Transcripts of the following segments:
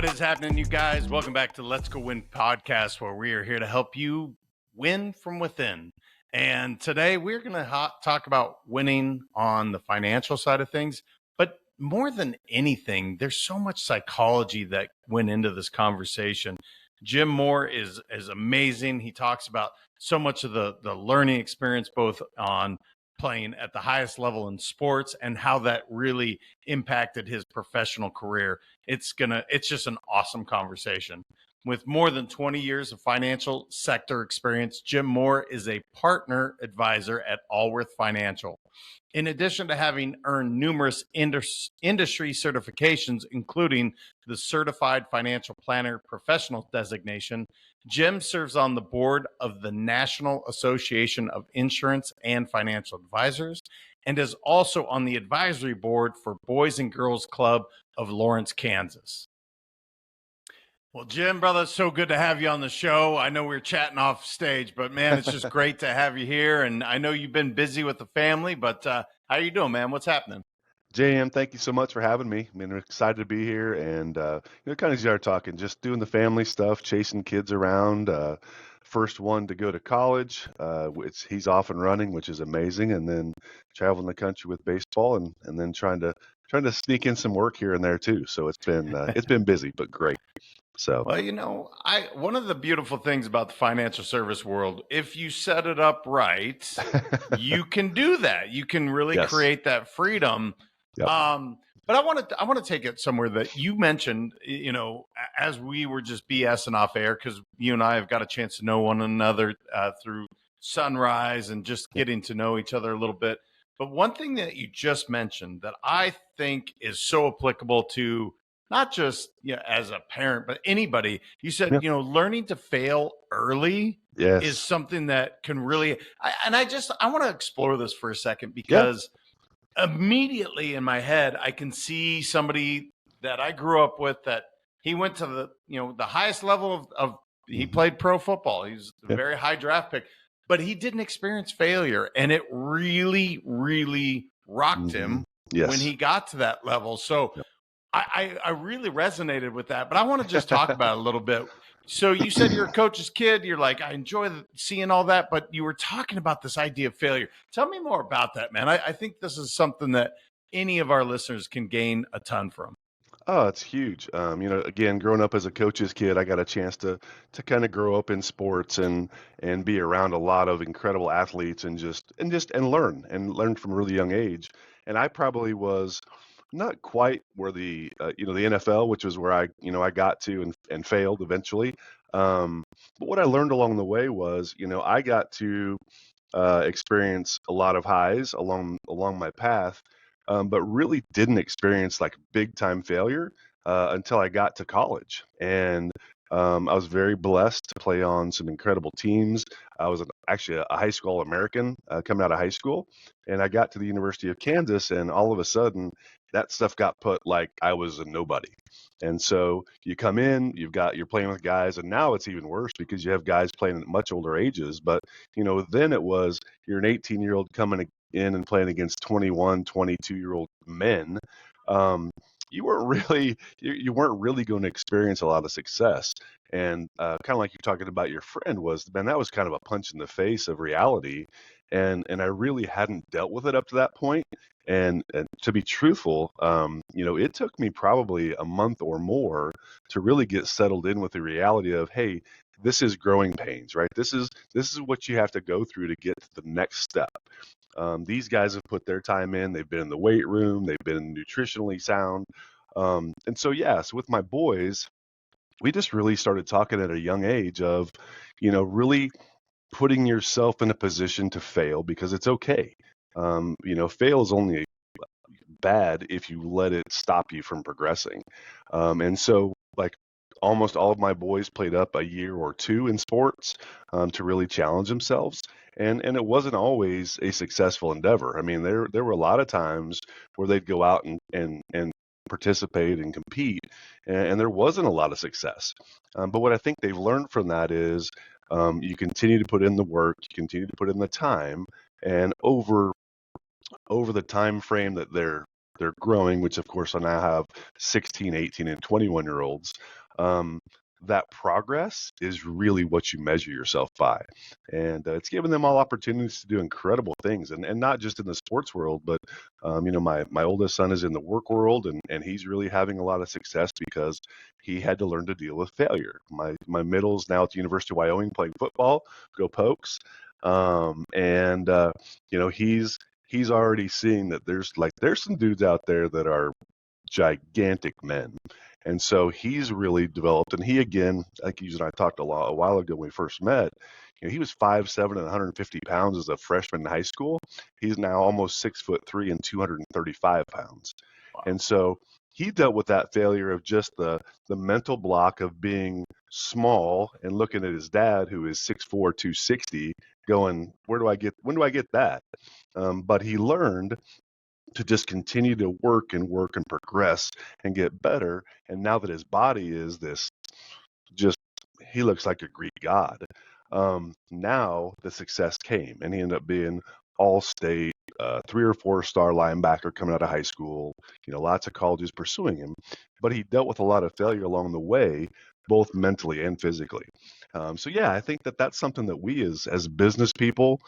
What is happening, you guys? Welcome back to Let's Go Win podcast, where we are here to help you win from within. And today we're going to talk about winning on the financial side of things. But more than anything, there's so much psychology that went into this conversation. Jim Moore is amazing. He talks about so much of the learning experience, both on playing at the highest level in sports and how that really impacted his professional career. It's just an awesome conversation. With more than 20 years of financial sector experience, Jim Moore is a partner advisor at Allworth Financial. In addition to having earned numerous industry certifications, including the Certified Financial Planner Professional designation, Jim serves on the board of the National Association of Insurance and Financial Advisors and is also on the advisory board for Boys and Girls Club of Lawrence, Kansas. Well, Jim, brother, so good to have you on the show. I know we were chatting off stage, but man, it's just great to have you here. And I know you've been busy with the family, but how are you doing, man? What's happening? JM, thank you so much for having me. I mean, I'm excited to be here and, kind of start talking, just doing the family stuff, chasing kids around. First one to go to college, he's off and running, which is amazing. And then traveling the country with baseball and then trying to sneak in some work here and there too. So it's been busy, but great. So, well, one of the beautiful things about the financial service world, if you set it up right, you can do that. You can really yes. create that freedom. Yep. But I want to take it somewhere that you mentioned, as we were just BSing off air, because you and I have got a chance to know one another through Sunrise and just getting to know each other a little bit. But one thing that you just mentioned that I think is so applicable to not just as a parent, but anybody, you said, learning to fail early is something that can really, I want to explore this for a second because immediately in my head, I can see somebody that I grew up with that he went to the highest level of he played pro football. He's a very high draft pick, but he didn't experience failure. And it really, really rocked him when he got to that level. So I really resonated with that, but I want to just talk about it a little bit. So you said you're a coach's kid. You're like, I enjoy seeing all that, but you were talking about this idea of failure. Tell me more about that, man. I think this is something that any of our listeners can gain a ton from. Oh, it's huge. Again, growing up as a coach's kid, I got a chance to kind of grow up in sports and be around a lot of incredible athletes and learn from a really young age. And I probably was not quite where the NFL, which was where I got to and failed eventually. But what I learned along the way was, I got to experience a lot of highs along my path, but really didn't experience like big time failure until I got to college. And I was very blessed to play on some incredible teams. I was actually a high school American coming out of high school, and I got to the University of Kansas, and all of a sudden that stuff got put like I was a nobody. And so you come in, you're playing with guys, and now it's even worse because you have guys playing at much older ages. But then it was you're an 18-year-old coming in and playing against 21, 22-year-old men. You weren't really going to experience a lot of success. And kind of like you're talking about your friend that was kind of a punch in the face of reality. And I really hadn't dealt with it up to that point. And to be truthful, it took me probably a month or more to really get settled in with the reality of, hey, this is growing pains, right? This is what you have to go through to get to the next step. These guys have put their time in. They've been in the weight room. They've been nutritionally sound. And so, with my boys, we just really started talking at a young age of, really putting yourself in a position to fail because it's okay. Fail is only bad if you let it stop you from progressing. And so, like, almost all of my boys played up a year or two in sports to really challenge themselves. And it wasn't always a successful endeavor. I mean, there were a lot of times where they'd go out and participate and compete, and there wasn't a lot of success. But what I think they've learned from that is you continue to put in the work, you continue to put in the time, and over the time frame that they're they're growing, which of course I now have 16, 18, and 21-year-olds. Um, that progress is really what you measure yourself by. And it's given them all opportunities to do incredible things, and not just in the sports world, but my oldest son is in the work world, and he's really having a lot of success because he had to learn to deal with failure. My middle's now at the University of Wyoming playing football, go Pokes. And he's already seeing that there's some dudes out there that are gigantic men. And so he's really developed, and he, again, like you and I talked a while ago when we first met, he was 5'7" and 150 pounds as a freshman in high school. He's now almost 6'3" and 235 pounds. And so he dealt with that failure of just the mental block of being small and looking at his dad, who is 6'4", 260, going, when do I get that? But he learned to just continue to work and progress and get better. And now that his body is this, just, he looks like a Greek god. Now the success came, and he ended up being all state, 3 or 4 star linebacker coming out of high school. Lots of colleges pursuing him, but he dealt with a lot of failure along the way, both mentally and physically. So yeah, I think that that's something that we as business people,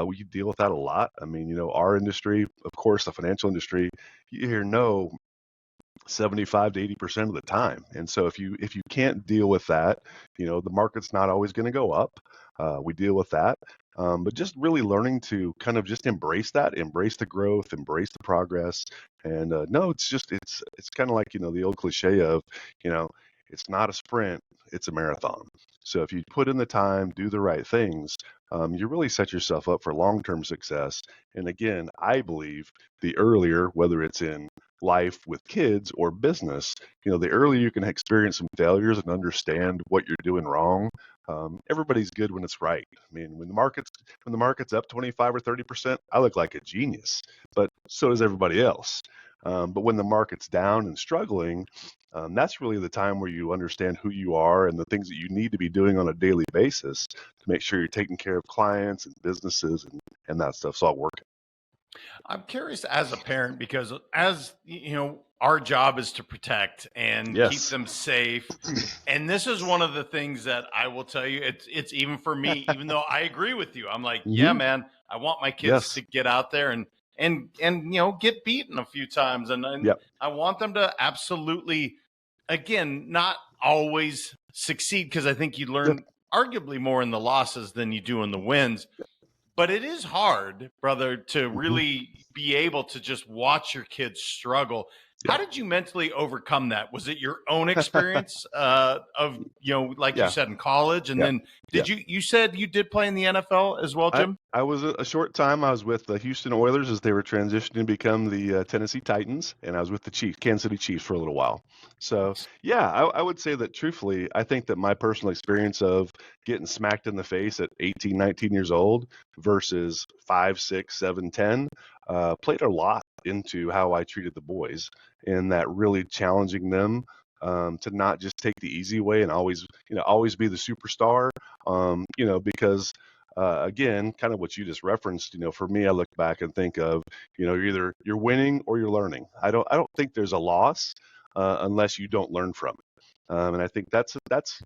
we deal with that a lot. I mean, our industry, of course, the financial industry, you hear no 75 to 80% of the time. And so if you can't deal with that, the market's not always going to go up. We deal with that. But just really learning to kind of just embrace that, embrace the growth, embrace the progress. And no, it's kind of like, the old cliche of, you know, it's not a sprint, it's a marathon. So if you put in the time, do the right things, you really set yourself up for long-term success. And again, I believe the earlier, whether it's in life with kids or business, the earlier you can experience some failures and understand what you're doing wrong. Everybody's good when it's right. I mean, when the market's up 25 or 30%, I look like a genius, but so does everybody else. But when the market's down and struggling, that's really the time where you understand who you are and the things that you need to be doing on a daily basis to make sure you're taking care of clients and businesses, and that stuff's all working. I'm curious as a parent because as you know, our job is to protect and keep Yes. them safe. And this is one of the things that I will tell you, it's even for me, even though I agree with you. I'm like, yeah, Hmm. man, I want my kids Yes. to get out there and get beaten a few times. And Yep. I want them to absolutely, again, not always succeed, because I think you Yep. learn arguably more in the losses than you do in the wins. But it is hard, brother, to Hmm. really be able to just watch your kids struggle. How Yep. did you mentally overcome that? Was it your own experience of, like you Yeah. said, in college? And Yeah. then Yeah. you said you did play in the NFL as well, I Jim? I was a short time. I was with the Houston Oilers as they were transitioning to become the Tennessee Titans, and I was with the Kansas City Chiefs for a little while. So Nice. yeah, I would say that truthfully, I think that my personal experience of getting smacked in the face at 18, 19 years old versus 5, 6, 7, 10 played a lot into how I treated the boys, and that really challenging them. To not just take the easy way and always be the superstar, because again, kind of what you just referenced, for me, I look back and think of, you're winning or you're learning. I don't think there's a loss unless you don't learn from it. And I think that's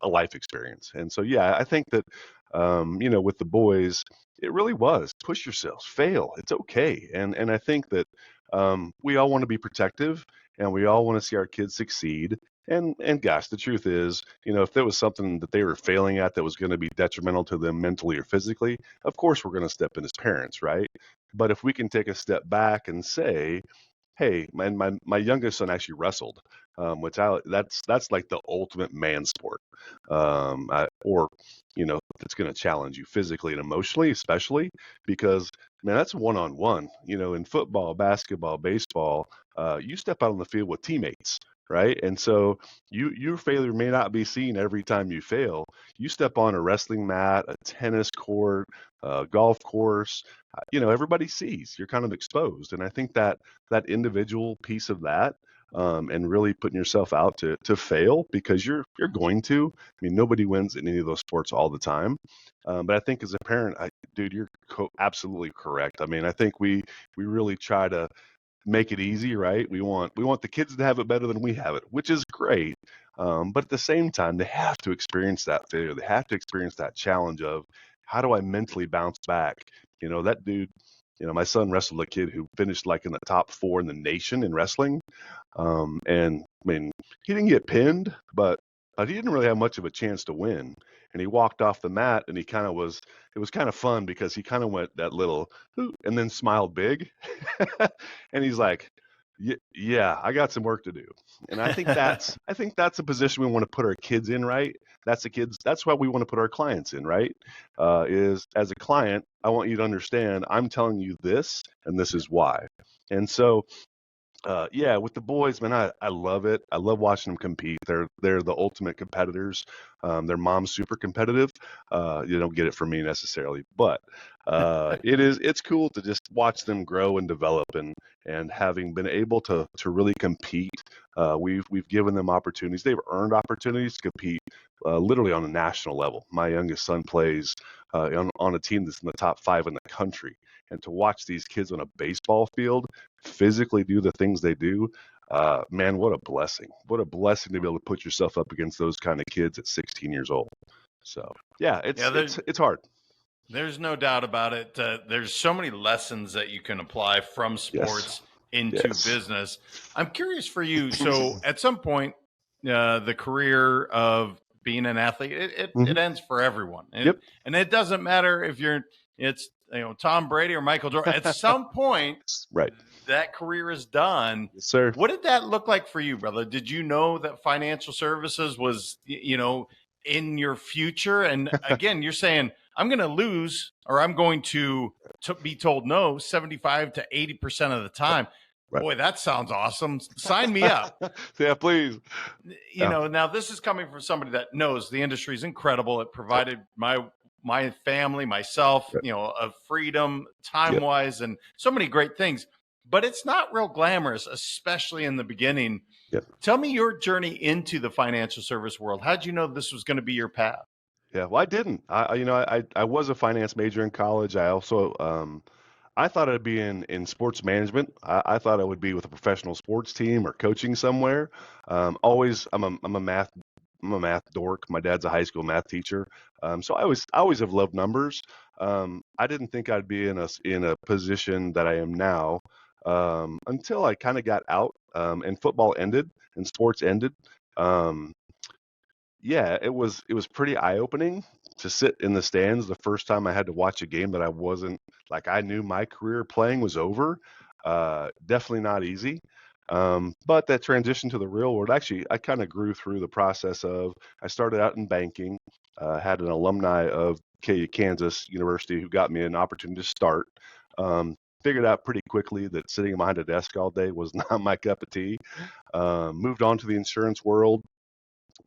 a life experience. And so, yeah, I think that, with the boys, it really was push yourselves, fail. It's okay. And I think that we all want to be protective and we all want to see our kids succeed. And gosh, the truth is, if there was something that they were failing at that was going to be detrimental to them mentally or physically, of course we're going to step in as parents, right? But if we can take a step back and say, hey, my youngest son actually wrestled, which that's like the ultimate man sport, or that's going to challenge you physically and emotionally, especially because man, that's one on one. In football, basketball, baseball, you step out on the field with teammates. Right. And so your failure may not be seen every time you fail. You step on a wrestling mat, a tennis court, a golf course, everybody sees you're kind of exposed. And I think that individual piece of that, and really putting yourself out to fail because you're going to. I mean, nobody wins in any of those sports all the time. But I think as a parent, dude, you're absolutely correct. I mean, I think we really try to make it easy, right? We want the kids to have it better than we have it, which is great. But at the same time, they have to experience that failure. They have to experience that challenge of how do I mentally bounce back? That dude, my son wrestled a kid who finished like in the top 4 in the nation in wrestling. And I mean, he didn't get pinned, but he didn't really have much of a chance to win. And he walked off the mat, and it was kind of fun because he kind of went that little, "Ooh," and then smiled big. And he's like, yeah, I got some work to do. And I think that's a position we want to put our kids in, right? That's why we want to put our clients in, right? Is as a client, I want you to understand I'm telling you this, and this is why. And so yeah, with the boys, man, I love it. I love watching them compete. They're the ultimate competitors. Their mom's super competitive. You don't get it from me necessarily, but it's cool to just watch them grow and develop, and having been able to really compete, we've given them opportunities. They've earned opportunities to compete literally on a national level. My youngest son plays on a team that's in the top 5 in the country, and to watch these kids on a baseball field physically do the things they do, man, what a blessing. What a blessing to be able to put yourself up against those kind of kids at 16 years old. So, yeah, Yeah, it's hard. there's no doubt about it. There's so many lessons that you can apply from Yes. sports into Yes. business. I'm curious for you. So, at some point, the career of being an athlete, Hmm. it ends for everyone, Yep. and it doesn't matter if it's Tom Brady or Michael Jordan. At some point, Right. that career is done. Yes, sir. What did that look like for you, brother? Did you know that financial services was, in your future? And again, you're saying, I'm going to lose or I'm going to be told no 75 to 80% of the time. Right. Boy, that sounds awesome. Sign me up. Yeah, please. Yeah. Now this is coming from somebody that knows the industry is incredible. It Yep. provided my family, myself, Yep. of freedom, time Yep. wise, and so many great things. But it's not real glamorous, especially in the beginning. Yep. Tell me your journey into the financial service world. How did you know this was going to be your path? Yeah. Well, I didn't. I was a finance major in college. I also I thought I'd be in sports management. I thought I would be with a professional sports team or coaching somewhere. Always, I'm a math dork. My dad's a high school math teacher, so I always have loved numbers. I didn't think I'd be in a position that I am now until I kind of got out, and football ended and sports ended. Um, yeah, it was pretty eye-opening to sit in the stands the first time I had to watch a game that I wasn't like I knew my career playing was over. Definitely not easy. But that transition to the real world, actually, I kind of grew through the process of I started out in banking, had an alumni of Kansas University who got me an opportunity to start. Figured out pretty quickly that sitting behind a desk all day was not my cup of tea. Moved on to the insurance world,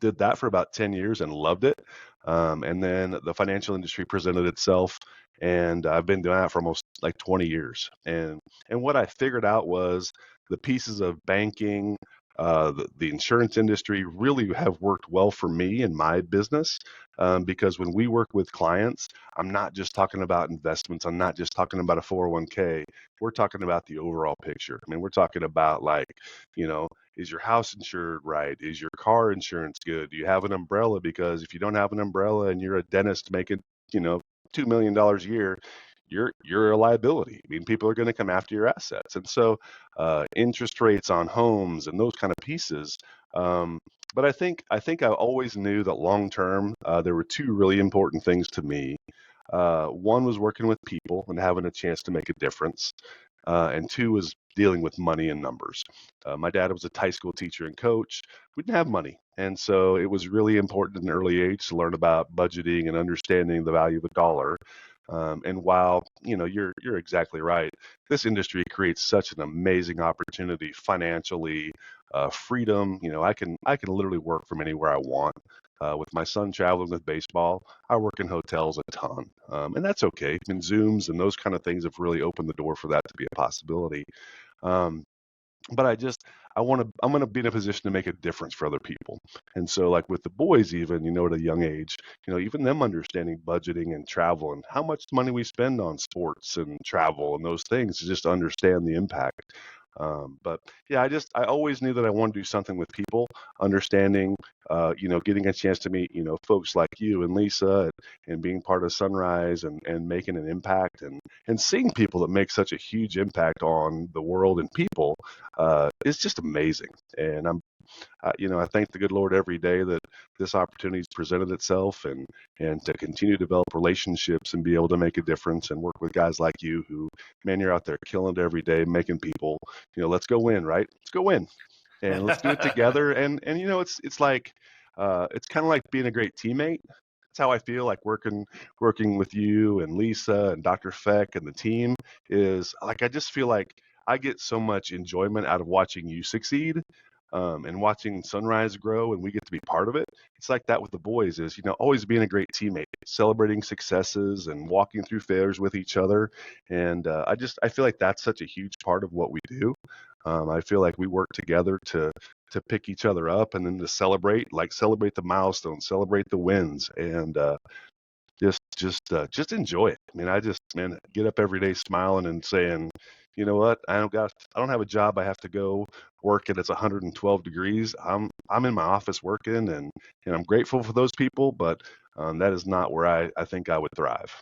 did that for about 10 years and loved it. And then the financial industry presented itself, and I've been doing that for almost like 20 years. And what I figured out was the pieces of banking, the insurance industry really have worked well for me and my business, because when we work with clients, I'm not just talking about investments. I'm not just talking about a 401k. We're talking about the overall picture. I mean, we're talking about like, you know, is your house insured right? Is your car insurance good? Do you have an umbrella? Because if you don't have an umbrella and you're a dentist making, $2 million a year, you're a liability. I mean, people are going to come after your assets. And so interest rates on homes and those kind of pieces. But I think I always knew that long term, there were two really important things to me. One was working with people and having a chance to make a difference, and two was dealing with money and numbers. My dad was a high school teacher and coach. We didn't have money, and so it was really important at an early age to learn about budgeting and understanding the value of a dollar. And while you're exactly right, this industry creates such an amazing opportunity financially, freedom. I can literally work from anywhere I want. With my son traveling with baseball, I work in hotels a ton, and that's okay. I mean, Zooms and those kind of things have really opened the door for that to be a possibility. Um, but I'm going to be in a position to make a difference for other people. And so, like with the boys, even at a young age, even them understanding budgeting and travel and how much money we spend on sports and travel and those things to just understand the impact. But yeah, I always knew that I wanted to do something with people, understanding, getting a chance to meet, folks like you and Lisa, and being part of Sunrise, and making an impact, and seeing people that make such a huge impact on the world and people, is just amazing. And I thank the good Lord every day that this opportunity has presented itself, and to continue to develop relationships and be able to make a difference and work with guys like you who, man, you're out there killing it every day, making people, let's go win, right? Let's go win, and let's do it together. And it's like, it's kind of like being a great teammate. That's how I feel like working with you and Lisa and Dr. Feck and the team is like, I just feel like I get so much enjoyment out of watching you succeed, and watching Sunrise grow, and we get to be part of it. It's like that with the boys is, always being a great teammate, celebrating successes and walking through failures with each other. And I feel like that's such a huge part of what we do. I feel like we work together to pick each other up, and then to celebrate the milestones, celebrate the wins, and just enjoy it. I mean, man, get up every day smiling and saying, you know what, I don't have a job I have to go work and it's 112 degrees. I'm in my office working, and I'm grateful for those people, but that is not where I think I would thrive.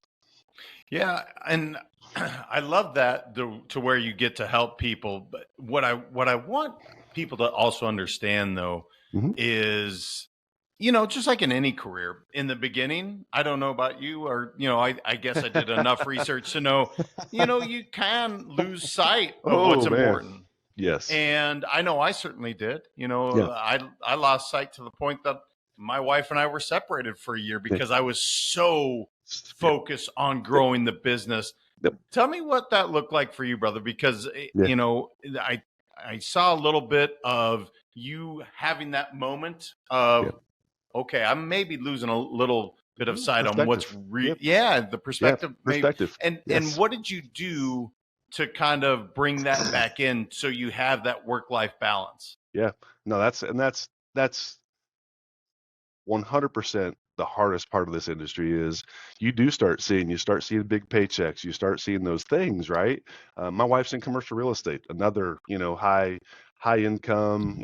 Yeah, and I love that to where you get to help people. But what I want people to also understand though Hmm. is, just like in any career, in the beginning, I don't know about you, or I guess I did enough research to know, you can lose sight of what's Oh man, important. yes, And I know I certainly did. yeah, I lost sight to the point that my wife and I were separated for a year yeah, because I was so yeah, focused on yep, growing the business. yep, Tell me what that looked like for you, brother, because yeah, I saw a little bit of you having that moment yeah. of, okay, I'm maybe losing a little bit of Mm, sight on what's perspective. Yep. yeah, the Yeah. perspective maybe. Perspective. And Yes. what did you do to kind of bring that back in so you have that work life balance? Yeah. No, that's 100% the hardest part of this industry is you start seeing big paychecks, you start seeing those things, right? My wife's in commercial real estate, another, high income,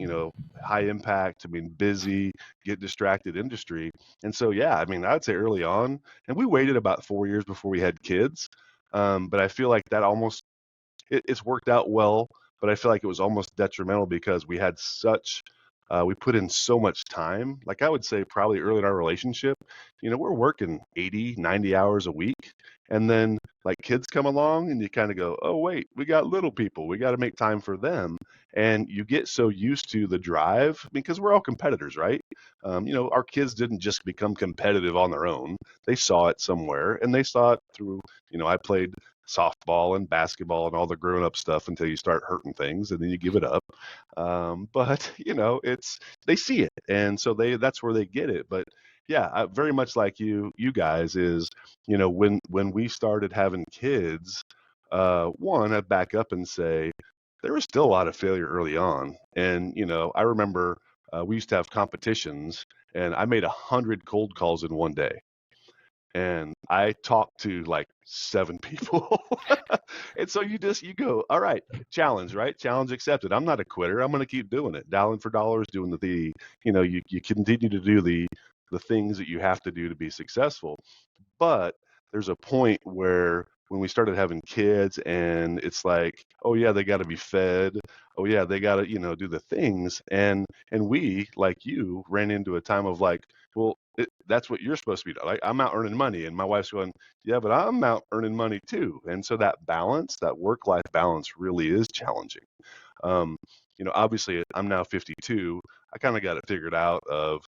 high impact, I mean, busy, get distracted industry. And so, yeah, I mean, I'd say early on, and we waited about 4 years before we had kids. But I feel like that almost it's worked out well, but I feel like it was almost detrimental because we put in so much time. Like I would say probably early in our relationship, we're working 80, 90 hours a week. And then like kids come along and you kind of go, oh, wait, we got little people. We got to make time for them. And you get so used to the drive because we're all competitors, right? Our kids didn't just become competitive on their own. They saw it somewhere, and they saw it through, I played softball and basketball and all the grown up stuff until you start hurting things and then you give it up. But it's they see it, and so that's where they get it. But yeah, very much like you guys is when we started having kids, one, I'd back up and say there was still a lot of failure early on, and I remember we used to have competitions, and I made 100 cold calls in one day, and I talked to like 7 people. And so you go, all right, challenge, right? Challenge accepted. I'm not a quitter. I'm going to keep doing it. Dialing for dollars, doing you continue to do the things that you have to do to be successful. But there's a point where when we started having kids and it's like, oh yeah, they got to be fed. Oh yeah, they got to, do the things. And we, like you, ran into a time of like, well, that's what you're supposed to be doing. Like I'm out earning money, and my wife's going, yeah, but I'm out earning money too. And so that balance, that work-life balance, really is challenging. Um, obviously, I'm now 52. I kind of got it figured out. Of,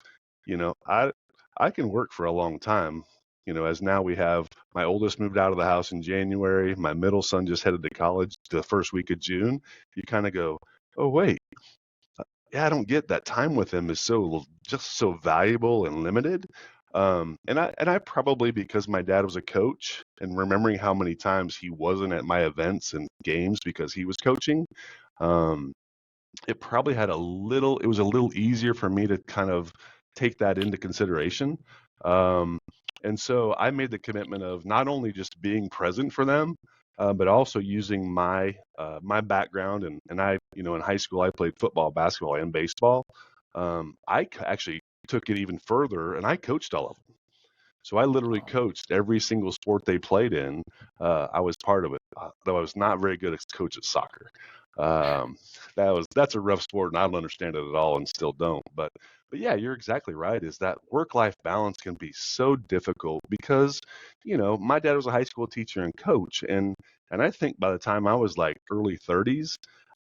you know, I I can work for a long time. As now we have my oldest moved out of the house in January. My middle son just headed to college the first week of June. You kind of go, oh wait, yeah, I don't get that time with him is just so valuable and limited. And I probably, because my dad was a coach and remembering how many times he wasn't at my events and games because he was coaching, um, it was a little easier for me to kind of take that into consideration. Um, and so I made the commitment of not only just being present for them, but also using my background, and I, in high school I played football, basketball, and baseball. Actually took it even further, and I coached all of them. So I literally Oh. coached every single sport they played in. I was part of it, though I was not very good as coach at soccer. Um, that's a rough sport, and I don't understand it at all, and still don't. But yeah, you're exactly right. Is that work-life balance can be so difficult because, my dad was a high school teacher and coach, and I think by the time I was like early 30s,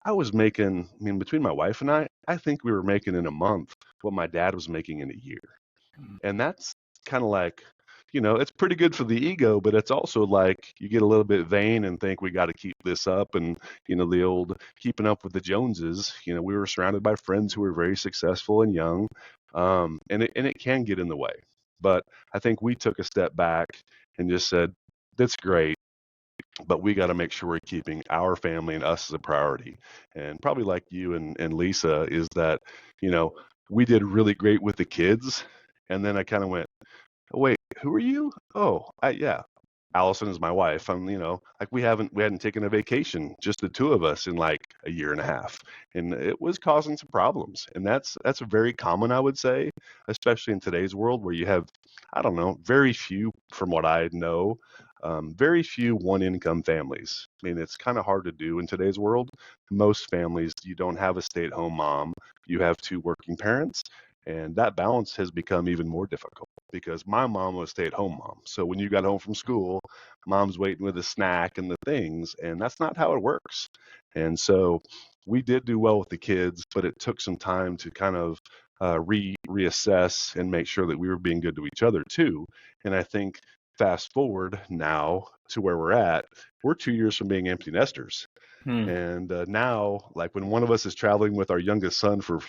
I was making, I mean, between my wife and I think we were making in a month what my dad was making in a year. Mm. And that's kind of like, it's pretty good for the ego, but it's also like you get a little bit vain and think we got to keep this up. And, the old keeping up with the Joneses, we were surrounded by friends who were very successful and young. And it can get in the way. But I think we took a step back and just said, that's great, but we got to make sure we're keeping our family and us as a priority. And probably like you and Lisa, is that, you know, we did really great with the kids. And then I kind of went, oh, wait, who are you? Oh, yeah. Allison is my wife. Like we hadn't taken a vacation, just the two of us, in like a year and a half, and it was causing some problems. And that's very common, I would say, especially in today's world where you have, I don't know, very few, from what I know, very few one-income families. I mean, it's kind of hard to do in today's world. Most families, you don't have a stay-at-home mom, you have two working parents, and that balance has become even more difficult because my mom was a stay-at-home mom. So when you got home from school, mom's waiting with a snack and the things, and that's not how it works. And so we did do well with the kids, but it took some time to kind of reassess and make sure that we were being good to each other too. And I think fast forward now to where we're 2 years from being empty nesters. Hmm. And now, like when one of us is traveling with our youngest son for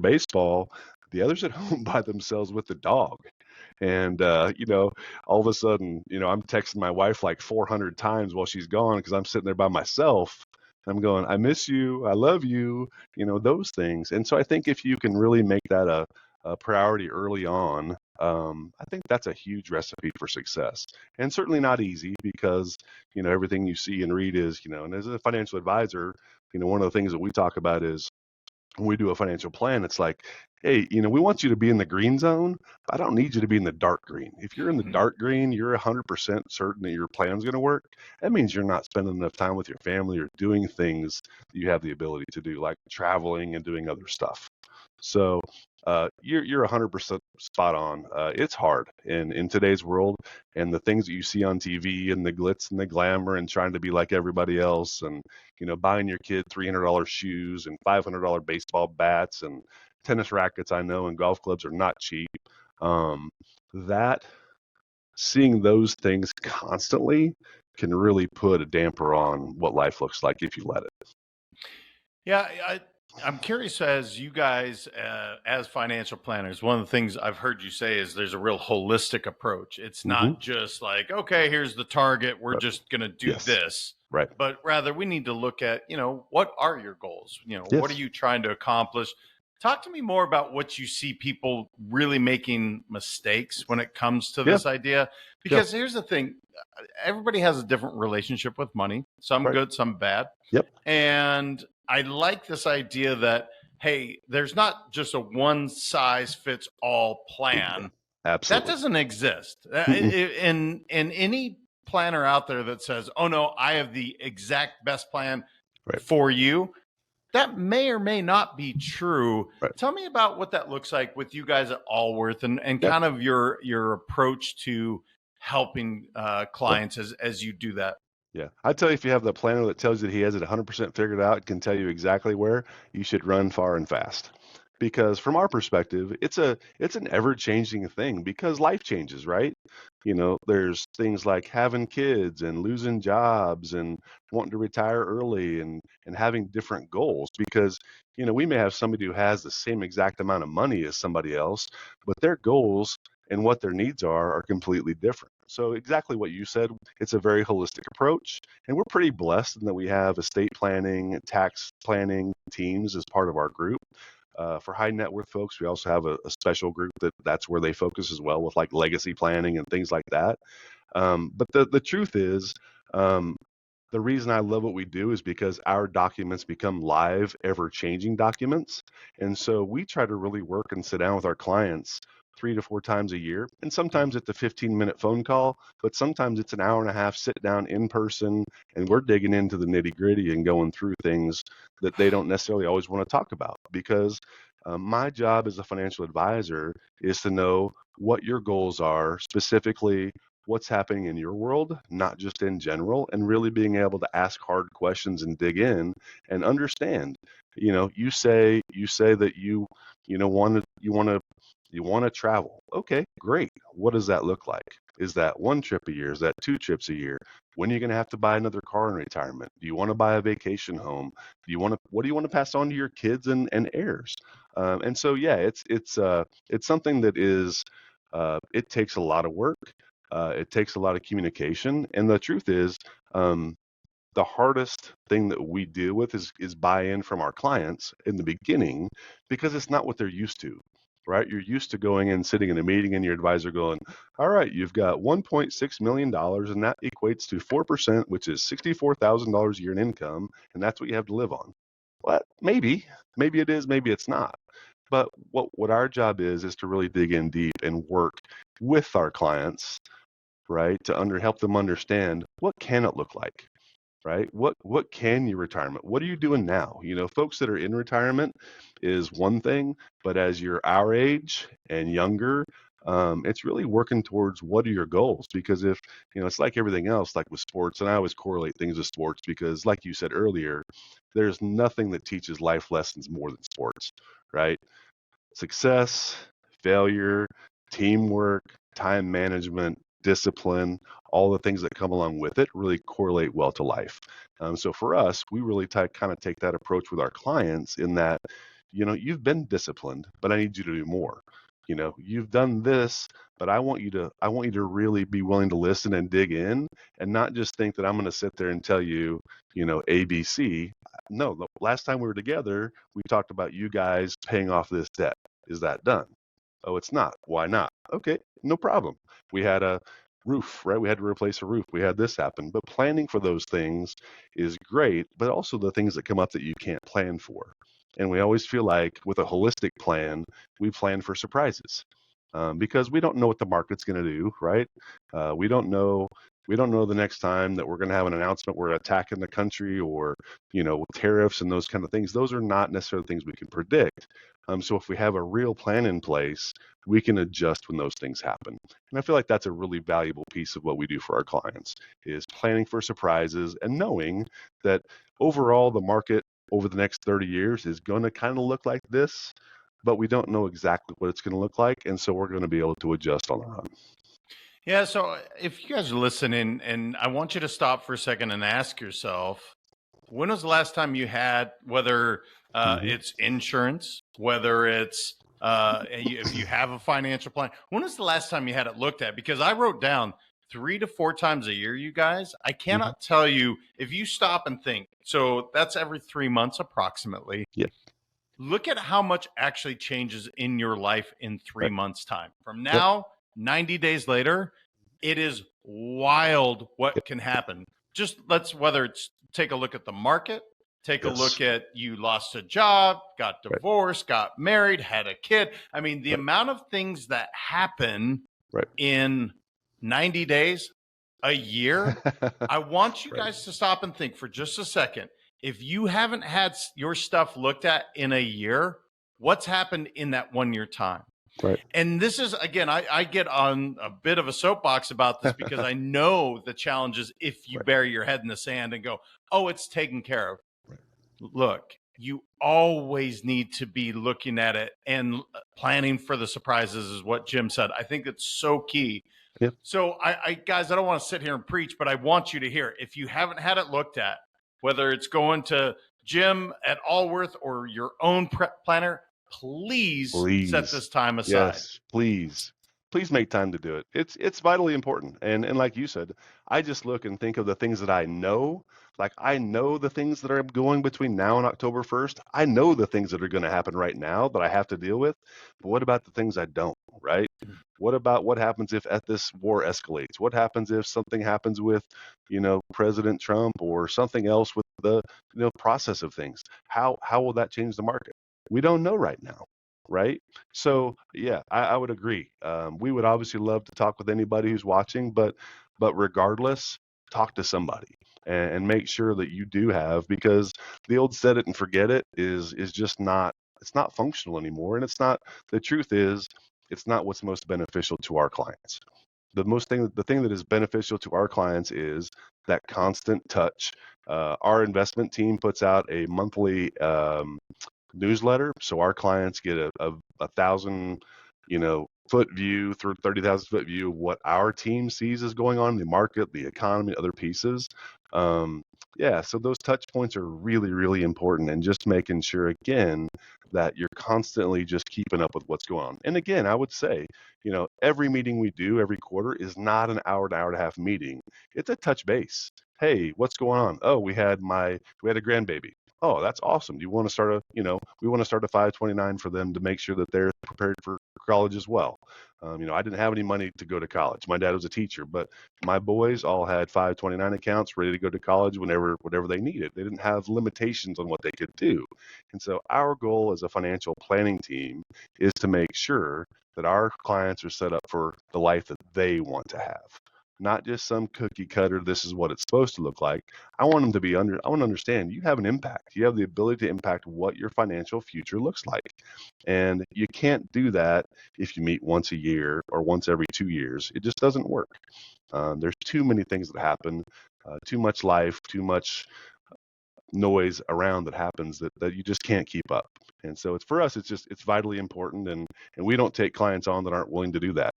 baseball, the other's at home by themselves with the dog. And all of a sudden, I'm texting my wife like 400 times while she's gone because I'm sitting there by myself. I'm going, I miss you, I love you, those things. And so I think if you can really make that a priority early on, I think that's a huge recipe for success. And certainly not easy because, everything you see and read is, and as a financial advisor, one of the things that we talk about is when we do a financial plan, it's like, hey, we want you to be in the green zone, but I don't need you to be in the dark green. If you're in the dark green, you're 100% certain that your plan's going to work. That means you're not spending enough time with your family or doing things that you have the ability to do, like traveling and doing other stuff. So you're 100% spot on. It's hard in today's world, and the things that you see on TV and the glitz and the glamour and trying to be like everybody else, and buying your kid $300 shoes and $500 baseball bats and tennis rackets, I know, and golf clubs are not cheap. That Seeing those things constantly can really put a damper on what life looks like if you let it. Yeah, I'm curious, as you guys, as financial planners, one of the things I've heard you say is there's a real holistic approach. It's Hmm. not just like, okay, here's the target, we're Right. just going to do Yes. this, Right. but rather we need to look at, what are your goals? What are Yes. you trying to accomplish? Talk to me more about what you see people really making mistakes when it comes to Yeah. this idea. Yeah. Because here's the thing, everybody has a different relationship with money, some Right. good, some bad. Yep. And I like this idea that, hey, there's not just a one size fits all Yeah. plan. That Absolutely. doesn't exist. Mm-mm. In any planner out there that says, "Oh no, I have the exact best plan Right. for you," that may or may not be true. Right. Tell me about what that looks like with you guys at Allworth, and Yeah. kind of your approach to helping Yeah. clients as you do that. Yeah. I tell you, if you have the planner that tells you that he has it 100% figured out, can tell you exactly where, you should run far and fast. Because from our perspective, it's an ever-changing thing because life changes, right? There's things like having kids and losing jobs and wanting to retire early and having different goals because, we may have somebody who has the same exact amount of money as somebody else, but their goals and what their needs are completely different. So exactly what you said, it's a very holistic approach, and we're pretty blessed in that we have estate planning, tax planning teams as part of our group. For high net worth folks, we also have a special group that's where they focus as well with like legacy planning and things like that. But the truth is, um, the reason I love what we do is because our documents become live, ever changing documents. And so we try to really work and sit down with our clients 3 to 4 times a year. And sometimes it's a 15-minute phone call, but sometimes it's an hour and a half sit down in person. And we're digging into the nitty gritty and going through things that they don't necessarily always want to talk about. Because my job as a financial advisor is to know what your goals are, specifically what's happening in your world, not just in general, and really being able to ask hard questions and dig in and understand. You say that you want to travel. Okay, great. What does that look like? Is that one trip a year? Is that 2 trips a year? When are you going to have to buy another car in retirement? Do you want to buy a vacation home? What do you want to pass on to your kids and heirs? And so yeah, it's something that is it takes a lot of work. It takes a lot of communication. And the truth is, um, the hardest thing that we deal with is buy-in from our clients in the beginning because it's not what they're used to, right? You're used to going and sitting in a meeting and your advisor going, all right, you've got $1.6 million and that equates to 4%, which is $64,000 a year in income, and that's what you have to live on. Well, maybe it is, maybe it's not. But what our job is to really dig in deep and work with our clients, right, to help them understand what can it look like, right? What can your retirement? What are you doing now? Folks that are in retirement is one thing, but as you're our age and younger, it's really working towards what are your goals? Because if it's like everything else, like with sports, and I always correlate things with sports because, like you said earlier, there's nothing that teaches life lessons more than sports, right? Success, failure, teamwork, time management, discipline, all the things that come along with it really correlate well to life. So for us, we really kind of take that approach with our clients in that, you've been disciplined, but I need you to do more. You've done this, but I want you to really be willing to listen and dig in and not just think that I'm going to sit there and tell you, ABC. No, the last time we were together, we talked about you guys paying off this debt. Is that done? Oh, it's not. Why not? Okay, no problem. We had a roof, right? We had to replace a roof. We had this happen. But planning for those things is great, but also the things that come up that you can't plan for. And we always feel like with a holistic plan, we plan for surprises because we don't know what the market's going to do, right? We don't know. We don't know the next time that we're going to have an announcement we're attacking the country or, tariffs and those kind of things. Those are not necessarily things we can predict. So if we have a real plan in place, we can adjust when those things happen. And I feel like that's a really valuable piece of what we do for our clients is planning for surprises and knowing that overall the market over the next 30 years is going to kind of look like this, but we don't know exactly what it's going to look like. And so we're going to be able to adjust on our own. Yeah. So if you guys are listening, and I want you to stop for a second and ask yourself, when was the last time you had, whether it's insurance, whether it's if you have a financial plan, when was the last time you had it looked at? Because I wrote down 3 to 4 times a year, you guys. I Mm-hmm. cannot tell you if you stop and think. So that's every 3 months approximately. Yeah. Look at how much actually changes in your life in three Right. months' time. From Yep. now, 90 days later, it is wild what Yep. can happen. Just whether it's take a look at the market, take a Yes. look at you lost a job, got Right. divorced, got married, had a kid. I mean, the Right. amount of things that happen Right. in 90 days, a year, I want you Right. guys to stop and think for just a second. If you haven't had your stuff looked at in a year, what's happened in that 1 year time? Right. And this is, again, I get on a bit of a soapbox about this because I know the challenges if you Right. bury your head in the sand and go, oh, it's taken care of. Right. Look, you always need to be looking at it and planning for the surprises, is what Jim said. I think it's so key. Yep. So guys, I don't want to sit here and preach, but I want you to hear it. If you haven't had it looked at, whether it's going to Jim at Allworth or your own planner, please set Please. this time aside. Yes. Please. please make time to do it. It's vitally important. And like you said, I just look and think of the things that I know. Like I know the things that are going between now and October 1st. I know the things that are going to happen right now that I have to deal with. But what about the things I don't, right? What about what happens if this war escalates? What happens if something happens with, President Trump or something else with the, process of things? How will that change the market? We don't know right now, right? So yeah, I would agree. We would obviously love to talk with anybody who's watching, but regardless, talk to somebody and make sure that you do have, because the old set it and forget it is just not, it's not functional anymore, and it's not. The truth is, it's not what's most beneficial to our clients. The thing that is beneficial to our clients is that constant touch. Our investment team puts out a monthly newsletter, so our clients get a thousand, foot view through 30,000 foot view of what our team sees is going on in the market, the economy, other pieces. Um, yeah, so those touch points are really, really important, and just making sure again that you're constantly just keeping up with what's going on. And again, I would say, every meeting we do every quarter is not an hour to hour and a half meeting. It's a touch base. Hey, what's going on? Oh, we had a grandbaby. Oh, that's awesome. Do you want to start we want to start a 529 for them to make sure that they're prepared for college as well. I didn't have any money to go to college. My dad was a teacher, but my boys all had 529 accounts ready to go to college whatever they needed. They didn't have limitations on what they could do. And so our goal as a financial planning team is to make sure that our clients are set up for the life that they want to have. Not just some cookie cutter, this is what it's supposed to look like. I want them to I want to understand you have an impact. You have the ability to impact what your financial future looks like. And you can't do that if you meet once a year or once every 2 years. It just doesn't work. There's too many things that happen, too much life, too much noise around that happens that you just can't keep up. And so for us, it's vitally important, and we don't take clients on that aren't willing to do that,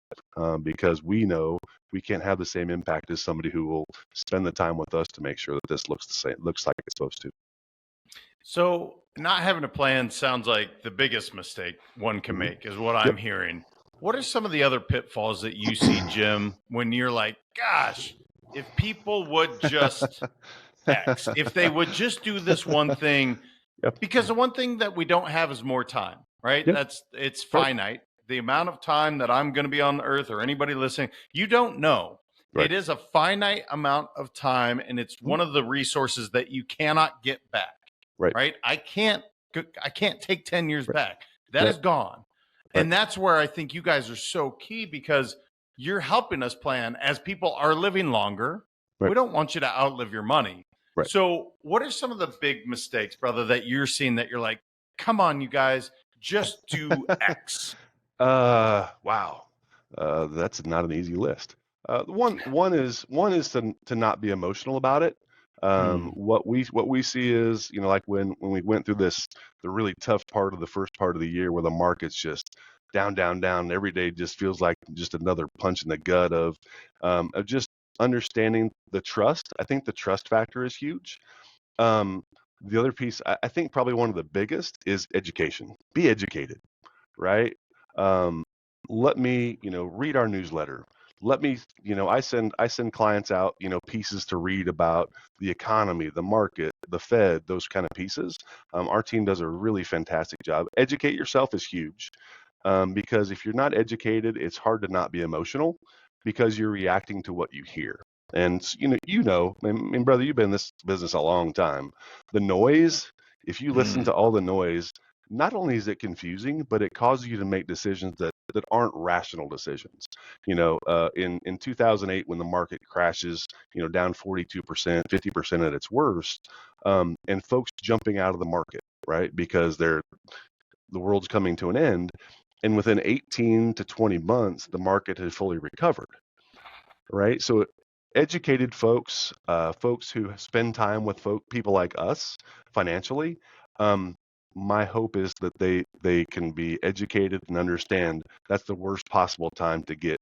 because we know we can't have the same impact as somebody who will spend the time with us to make sure that this looks like it's supposed to. So, not having a plan sounds like the biggest mistake one can Mm-hmm. make, is what Yep. I'm hearing. What are some of the other pitfalls that you see, Jim, when you're like, gosh, if people would just X, if they would just do this one thing, Yep. because the one thing that we don't have is more time, right? Yep. It's Right. finite. The amount of time that I'm going to be on the earth, or anybody listening, you don't know. Right. It is a finite amount of time, and it's Mhm. one of the resources that you cannot get back. Right. Right? I can't take 10 years Right. back. That Right. is gone. Right. And that's where I think you guys are so key, because you're helping us plan as people are living longer. Right. We don't want you to outlive your money. Right. So, what are some of the big mistakes, brother, that you're seeing that you're like, come on, you guys, just do X? Wow. That's not an easy list. One is to not be emotional about it. Hmm. What we see is, like when we went through the really tough part of the first part of the year, where the market's just down, down, down. Every day just feels like just another punch in the gut of just understanding the trust. I think the trust factor is huge. Um, the other piece, I think probably one of the biggest, is education. Be educated, right? Um, Let me, read our newsletter. Let me, I send clients out, pieces to read about the economy, the market, the Fed, those kind of pieces. Our team does a really fantastic job. Educate yourself is huge, because if you're not educated, it's hard to not be emotional, because you're reacting to what you hear. And and brother, you've been in this business a long time. The noise, if you listen Hmm. to all the noise, not only is it confusing, but it causes you to make decisions that aren't rational decisions. In 2008, when the market crashes, down 42%, 50% at its worst, and folks jumping out of the market, right, because the world's coming to an end, and within 18 to 20 months, the market has fully recovered, right? So educated folks, folks who spend time with people like us financially, um, my hope is that they can be educated and understand that's the worst possible time to get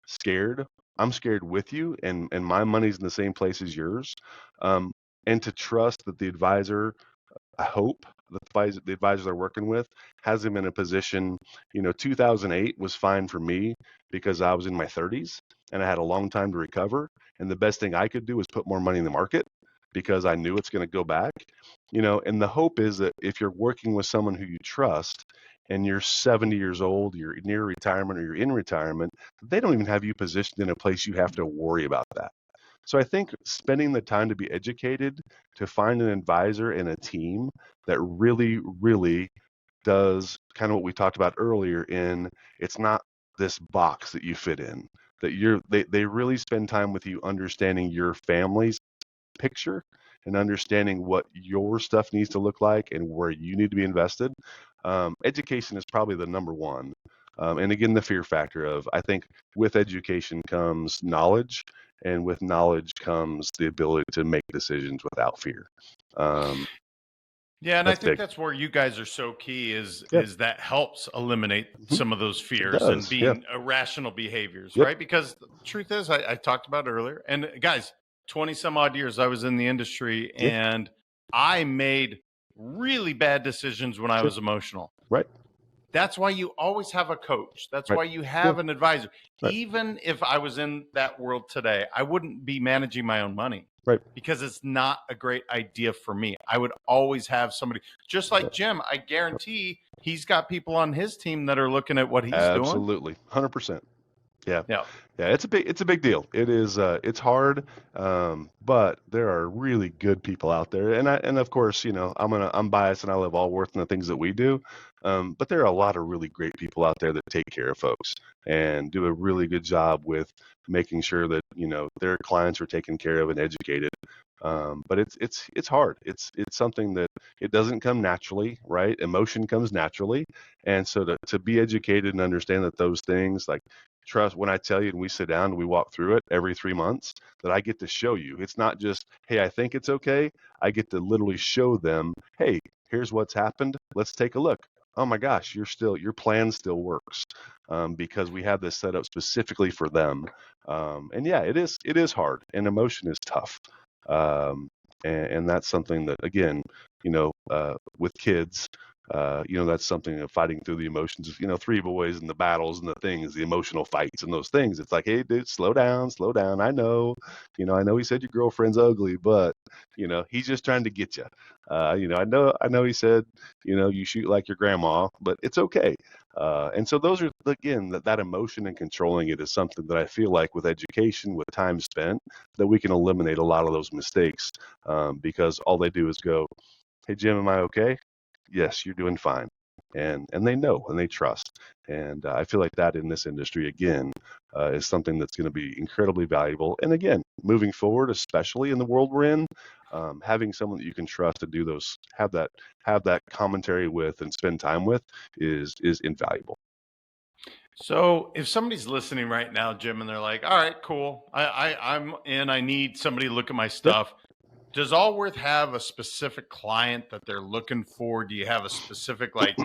scared. I'm scared with you, and my money's in the same place as yours, um, and to trust that the advisor I hope the advisor they're working with has them in a position. 2008 was fine for me because I was in my 30s and I had a long time to recover. And the best thing I could do was put more money in the market because I knew it's going to go back. And the hope is that if you're working with someone who you trust and you're 70 years old, you're near retirement or you're in retirement, they don't even have you positioned in a place you have to worry about that. So I think spending the time to be educated, to find an advisor and a team that really, really does kind of what we talked about earlier in it's not this box that you fit in, that they really spend time with you understanding your family's picture and understanding what your stuff needs to look like and where you need to be invested. Education is probably the number one. And again, the fear factor of I think with education comes knowledge, and with knowledge comes the ability to make decisions without fear. Um, Yeah, and I that's think big. that's where you guys are so key is Yeah, that helps eliminate hmm some of those it fears and does. Yeah. being irrational behaviors, Yep. right? Because the truth is, I talked about earlier, and guys, 20 some odd years I was in the industry Yeah. and I made really bad decisions when I Sure. was emotional. Right. That's why you always have a coach. That's Right. why you Yeah. have an advisor. Right. Even if I was in that world today, I wouldn't be managing my own money Right. because it's not a great idea for me. I would always have somebody, just Yeah. like Jim, I guarantee he's got people on his team that are looking at what he's doing. Absolutely. 100%. Yeah. Yeah. Yeah, it's a big deal. It is it's hard, but there are really good people out there, and of course, I'm biased and I love Allworth and the things that we do, but there are a lot of really great people out there that take care of folks and do a really good job with making sure that their clients are taken care of and educated. But it's hard. It's something that it doesn't come naturally, right? Emotion comes naturally, and so to be educated and understand that those things like trust when I tell you and we sit down and we walk through it every 3 months, that I get to show you. It's not just, hey, I think it's okay. I get to literally show them, hey, here's what's happened. Let's take a look. Oh my gosh, your plan still works, because we have this set up specifically for them. And yeah, it is hard and emotion is tough. Um, and that's something that again, with kids, that's something of fighting through the emotions of, three boys and the battles and the things, the emotional fights and those things. It's like, hey, dude, slow down, slow down. I know he said your girlfriend's ugly, but he's just trying to get you. I know he said, you shoot like your grandma, but it's okay. And so those are again that emotion and controlling it is something that I feel like with education, with time spent, that we can eliminate a lot of those mistakes, because all they do is go, hey Jim, am I okay? Yes, you're doing fine. And they know and they trust. And I feel like that in this industry again is something that's going to be incredibly valuable. And again, moving forward, especially in the world we're in, having someone that you can trust to do those, have that commentary with and spend time with is invaluable. So if somebody's listening right now, Jim, and they're like, all right, cool. I'm in, I need somebody to look at my Yep. stuff. Does Allworth have a specific client that they're looking for? Do you have a specific like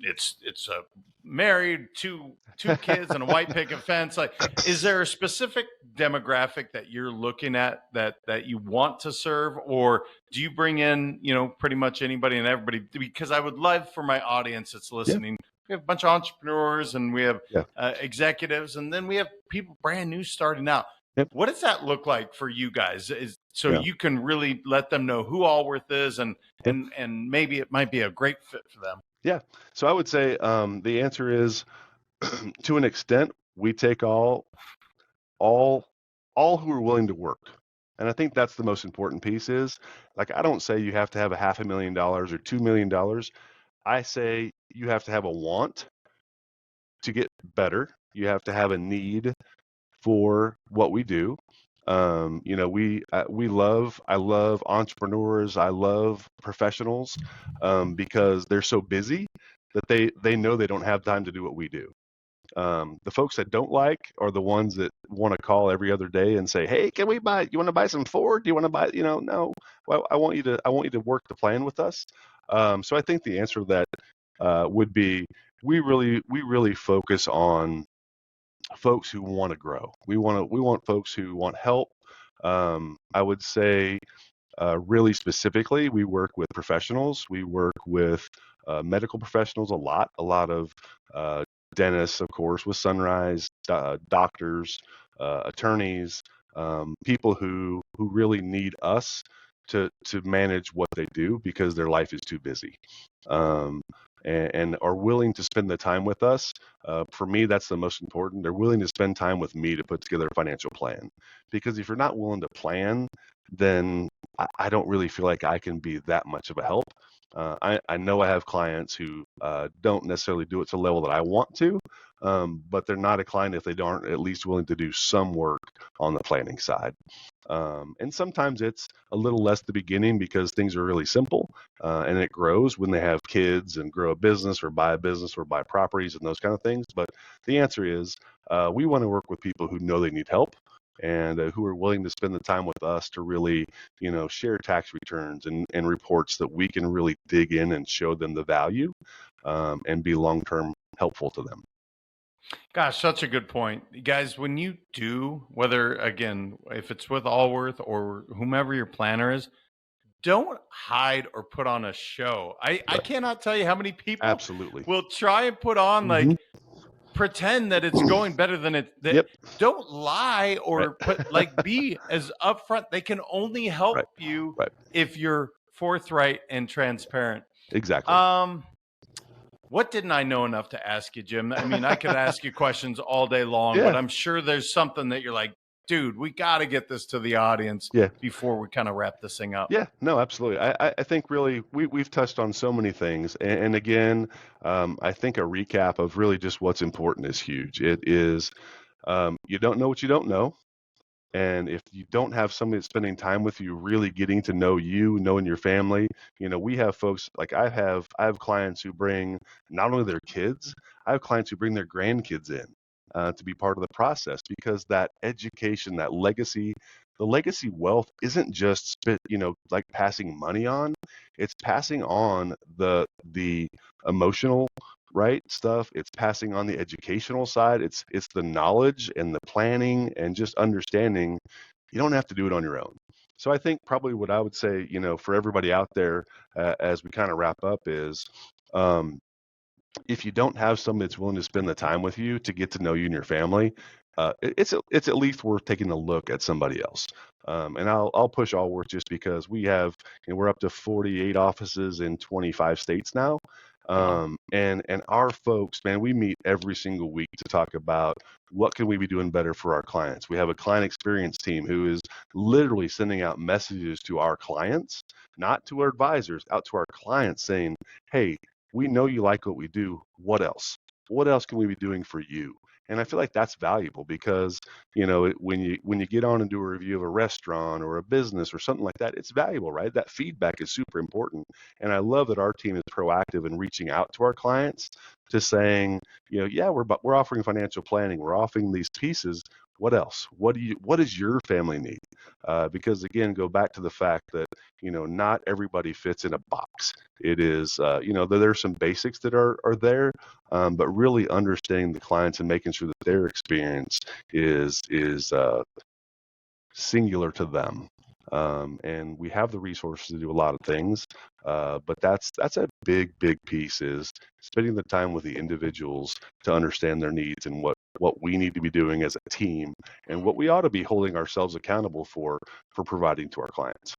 it's a married two kids and a white picket fence? Like, is there a specific demographic that you're looking at that you want to serve, or do you bring in pretty much anybody and everybody? Because I would love for my audience that's Yeah. listening. We have a bunch of entrepreneurs and we have Yeah. executives, and then we have people brand new starting out. Yep. What does that look like for you guys? So Yeah. you can really let them know who Allworth is, and Yeah. and maybe it might be a great fit for them. Yeah. So I would say the answer is to an extent, we take all all who are willing to work. And I think that's the most important piece is like I don't say you have to have a $500,000 or $2 million. I say you have to have a want to get better. You have to have a need for what we do. I love entrepreneurs. I love professionals, because they're so busy that they know they don't have time to do what we do. The folks that don't like are the ones that want to call every other day and say, "Hey, can we buy? You want to buy some Ford? Do you want to buy? No. Well, I want you to work the plan with us." So I think the answer to that would be we really focus on folks who want to grow. We want folks who want help. I would say really specifically, we work with professionals. We work with medical professionals a lot of uh, dentists, of course, with Sunrise, doctors, attorneys, people who really need us to manage what they do because their life is too busy. Um, and are willing to spend the time with us. For me, that's the most important. They're willing to spend time with me to put together a financial plan. Because if you're not willing to plan, then I don't really feel like I can be that much of a help. I know I have clients who don't necessarily do it to the level that I want to, but they're not a client if they aren't at least willing to do some work on the planning side. And sometimes it's a little less at the beginning because things are really simple, and it grows when they have kids and grow a business or buy properties and those kind of things. But the answer is we want to work with people who know they need help and who are willing to spend the time with us to really, share tax returns and reports that we can really dig in and show them the value and be long-term helpful to them. Gosh, such a good point. You guys, when you do, whether again, if it's with Allworth or whomever your planner is, don't hide or put on a show. I Right. cannot tell you how many people Absolutely. will try and put on Hmm. like pretend that it's going better than it that Yep. don't lie Right. or put like be as upfront. They can only help Right. you Right. if you're forthright and transparent. Exactly. Um what didn't I know enough to ask you, Jim? I mean, I could ask you questions all day long, but Yeah. I'm sure there's something that you're like, dude, we got to get this to the audience Yeah. before we kind of wrap this thing up. Yeah, no, absolutely. I think really we've touched on so many things. And again, I think a recap of really just what's important is huge. It is you don't know what you don't know. And if you don't have somebody that's spending time with you, really getting to know you, knowing your family, we have folks like I have clients who bring not only their kids, I have clients who bring their grandkids in to be part of the process because that education, that legacy, the legacy wealth isn't just like passing money on. It's passing on the emotional right stuff. It's passing on the educational side. It's the knowledge and the planning and just understanding you don't have to do it on your own. So I think probably what I would say, for everybody out there as we kind of wrap up is um, if you don't have somebody that's willing to spend the time with you to get to know you and your family, it's at least worth taking a look at somebody else. And I'll push Allworth just because we're up to 48 offices in 25 states now. Wow. And our folks, man, we meet every single week to talk about what can we be doing better for our clients. We have a client experience team who is literally sending out messages to our clients, not to our advisors, out to our clients saying, hey, we know you like what we do. What else? What else can we be doing for you? And I feel like that's valuable because when you get on and do a review of a restaurant or a business or something like that, it's valuable, right? That feedback is super important. And I love that our team is proactive in reaching out to our clients to saying, yeah, we're offering financial planning, we're offering these pieces. What else? What does your family need? Because again, go back to the fact that not everybody fits in a box. It is, there's some basics that are there, but really understanding the clients and making sure that their experience is singular to them. And we have the resources to do a lot of things, but that's a big piece is spending the time with the individuals to understand their needs and what we need to be doing as a team and what we ought to be holding ourselves accountable for providing to our clients.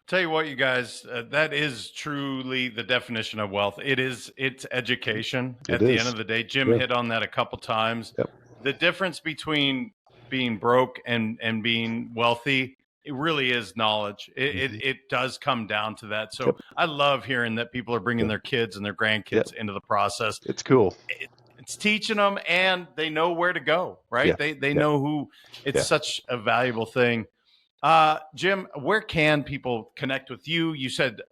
Tell you what, you guys, that is truly the definition of wealth. It's education It at the end is. of the day. Jim Yeah. hit on that a couple times. Yep. The difference between being broke and being wealthy, it really is knowledge. Mm-hmm. It does come down to that. So Yep. I love hearing that people are bringing Yep. their kids and their Yep. grandkids into the process. It's cool. It's teaching them, and they know where to go, Yeah. right? They Yeah. know who. It's Yeah. such a valuable thing. Jim, where can people connect with you?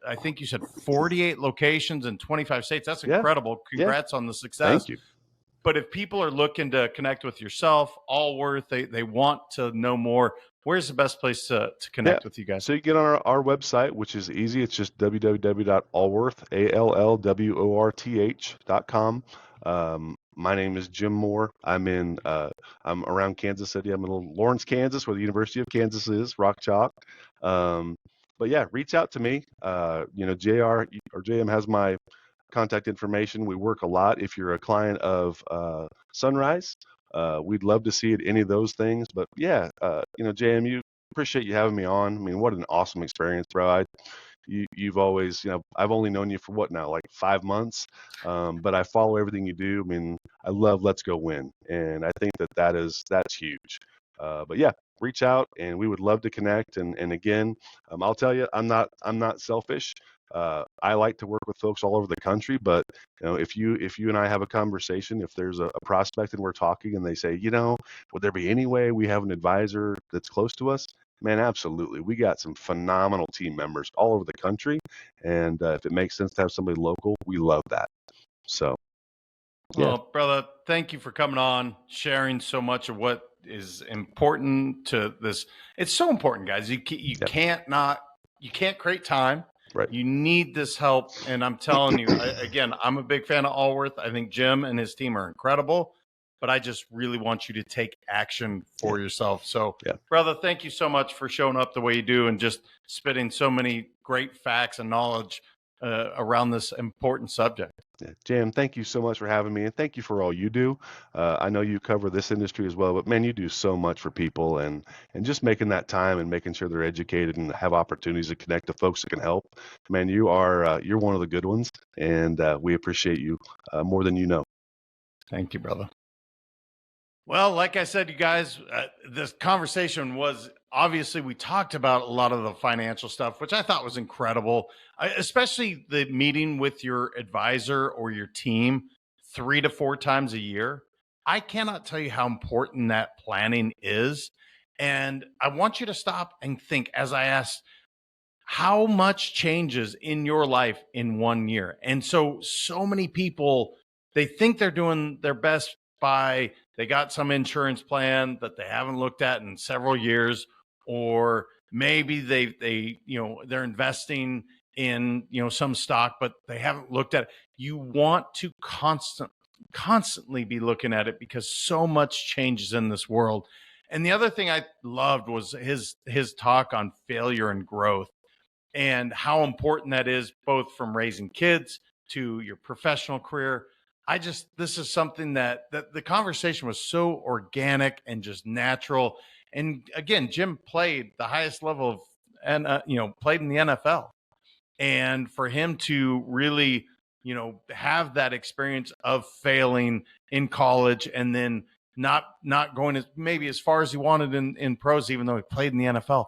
I think you said 48 locations in 25 states. That's Yeah. incredible. Yeah. Congrats on the success. Thank you. But if people are looking to connect with yourself, Allworth, they want to know more, where's the best place to Yeah. connect with you guys? So you get on our website, which is easy. It's just www.allworth, ALLWORTH.com. My name is Jim Moore. I'm around Kansas City. I'm in Lawrence, Kansas, where the University of Kansas is, Rock Chalk. Um, but yeah, reach out to me. JR or JM has my contact information. We work a lot. If you're a client of Sunrise, we'd love to see it, any of those things. But yeah, JM, appreciate you having me on. I mean, what an awesome experience, bro. You've always, I've only known you for what now, like 5 months, but I follow everything you do. I mean, I love Let's Go Win, and I think that's huge. But yeah, reach out, and we would love to connect. And again, I'll tell you, I'm not selfish. I like to work with folks all over the country, but if you and I have a conversation, if there's a prospect and we're talking, and they say, would there be any way we have an advisor that's close to us? Man, absolutely. We got some phenomenal team members all over the country, and if it makes sense to have somebody local, we love that. So, yeah, Well, brother, thank you for coming on, sharing so much of what is important to this. It's so important, guys. You yeah, can't create time. right. You need this help, and I'm telling you, again, I'm a big fan of Allworth. I think Jim and his team are incredible, but I just really want you to take action Yeah, for yourself. So, yeah. brother, thank you so much for showing up the way you do and just spitting so many great facts and knowledge around this important subject. Yeah. Jam, thank you so much for having me, and thank you for all you do. I know you cover this industry as well, but man, you do so much for people, and just making that time and making sure they're educated and have opportunities to connect to folks that can help. Man, you're one of the good ones, and we appreciate you more than you know. Thank you, brother. Well, like I said, you guys, this conversation was obviously we talked about a lot of the financial stuff, which I thought was incredible, especially the meeting with your advisor or your team 3 to 4 times a year. I cannot tell you how important that planning is. And I want you to stop and think as I asked, how much changes in your life in 1 year? And so many people, they think they're doing their best by they got some insurance plan that they haven't looked at in several years, or maybe they're investing in some stock, but they haven't looked at it. You want to constantly be looking at it because so much changes in this world. And the other thing I loved was his talk on failure and growth and how important that is, both from raising kids to your professional career. This is something that the conversation was so organic and just natural. And again, Jim played the highest level of, and played in the NFL. And for him to really, have that experience of failing in college and then not going as maybe as far as he wanted in pros, even though he played in the NFL,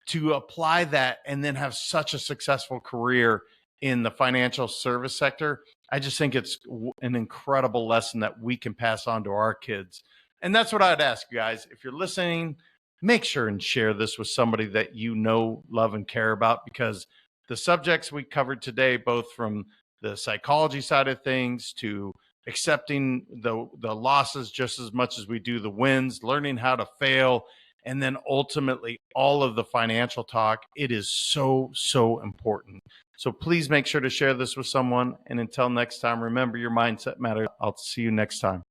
to apply that and then have such a successful career in the financial service sector. I just think it's an incredible lesson that we can pass on to our kids. And that's what I'd ask you guys. If you're listening, make sure and share this with somebody that you know, love, and care about, because the subjects we covered today, both from the psychology side of things to accepting the losses just as much as we do the wins, learning how to fail, and then ultimately all of the financial talk, it is so important. So please make sure to share this with someone. And until next time, remember, your mindset matters. I'll see you next time.